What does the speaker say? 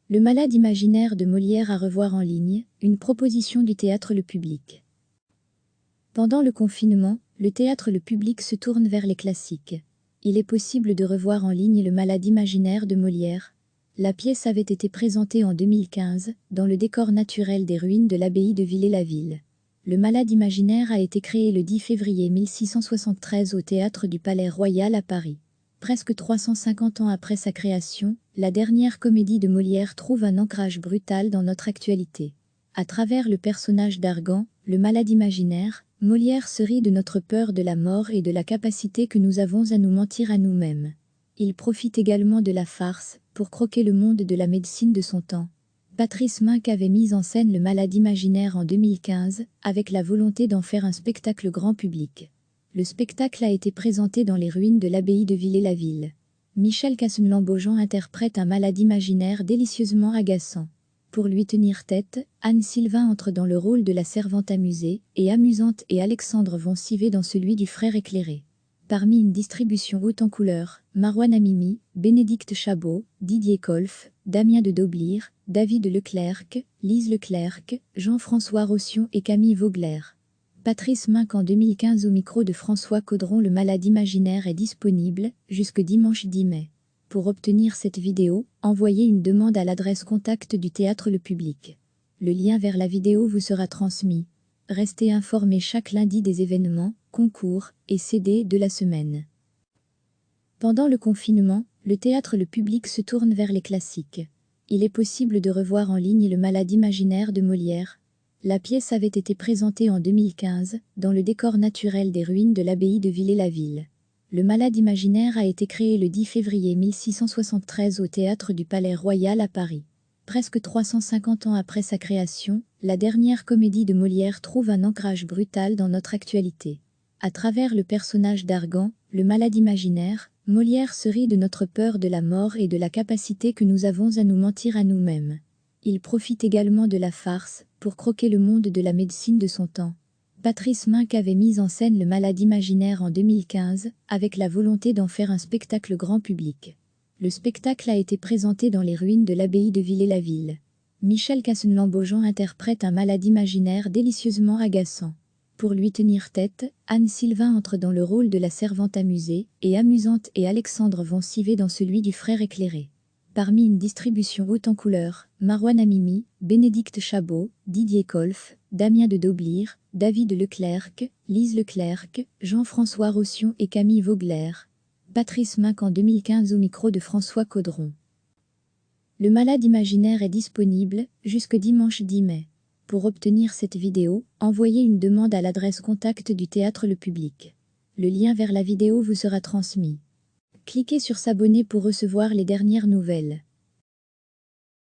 Le malade imaginaire de Molière à revoir en ligne, une proposition du théâtre Le Public. Pendant le confinement, le théâtre Le Public se tourne vers les classiques. Il est possible de revoir en ligne Le malade imaginaire de Molière. La pièce avait été présentée en 2015, dans le décor naturel des ruines de l'abbaye de Villers-la-Ville. Le malade imaginaire a été créé le 10 février 1673 au théâtre du Palais Royal à Paris. Presque 350 ans après sa création, la dernière comédie de Molière trouve un ancrage brutal dans notre actualité. À travers le personnage d'Argan, le malade imaginaire, Molière se rit de notre peur de la mort et de la capacité que nous avons à nous mentir à nous-mêmes. Il profite également de la farce, pour croquer le monde de la médecine de son temps. Patrice Minc avait mis en scène le malade imaginaire en 2015, avec la volonté d'en faire un spectacle grand public. Le spectacle a été présenté dans les ruines de l'abbaye de Villers-la-Ville. Michel Cassenlan-Beaujean interprète un malade imaginaire délicieusement agaçant. Pour lui tenir tête, Anne Sylvain entre dans le rôle de la servante amusée, et amusante et Alexandre vont civer dans celui du frère éclairé. Parmi une distribution haute en couleurs, Marouane Amimi, Bénédicte Chabot, Didier Colf, Damien de Daublier, David Leclerc, Lise Leclerc, Jean-François Rossion et Camille Vogler. Patrice Minc en 2015 au micro de François Caudron. Le malade imaginaire est disponible jusque dimanche 10 mai. Pour obtenir cette vidéo, envoyez une demande à l'adresse contact du théâtre Le Public. Le lien vers la vidéo vous sera transmis. Restez informés chaque lundi des événements, concours et CD de la semaine. Pendant le confinement, le théâtre Le Public se tourne vers les classiques. Il est possible de revoir en ligne Le malade imaginaire de Molière. La pièce avait été présentée en 2015, dans le décor naturel des ruines de l'abbaye de Villers-la-Ville. Le malade imaginaire a été créé le 10 février 1673 au théâtre du Palais Royal à Paris. Presque 350 ans après sa création, la dernière comédie de Molière trouve un ancrage brutal dans notre actualité. À travers le personnage d'Argan, le malade imaginaire, Molière se rit de notre peur de la mort et de la capacité que nous avons à nous mentir à nous-mêmes. Il profite également de la farce, pour croquer le monde de la médecine de son temps. Patrice Minc avait mis en scène le malade imaginaire en 2015, avec la volonté d'en faire un spectacle grand public. Le spectacle a été présenté dans les ruines de l'abbaye de Villers-la-Ville. Michel Cassenlan-Beaujean interprète un malade imaginaire délicieusement agaçant. Pour lui tenir tête, Anne Sylvain entre dans le rôle de la servante amusée, et amusante et Alexandre vont civer dans celui du frère éclairé. Parmi une distribution haute en couleurs, Marouane Amimi, Bénédicte Chabot, Didier Colf, Damien de Daublier, David Leclerc, Lise Leclerc, Jean-François Rossion et Camille Vogler. Patrice Minc en 2015 au micro de François Caudron. Le malade imaginaire est disponible jusque dimanche 10 mai. Pour obtenir cette vidéo, envoyez une demande à l'adresse contact du théâtre Le Public. Le lien vers la vidéo vous sera transmis. Cliquez sur s'abonner pour recevoir les dernières nouvelles.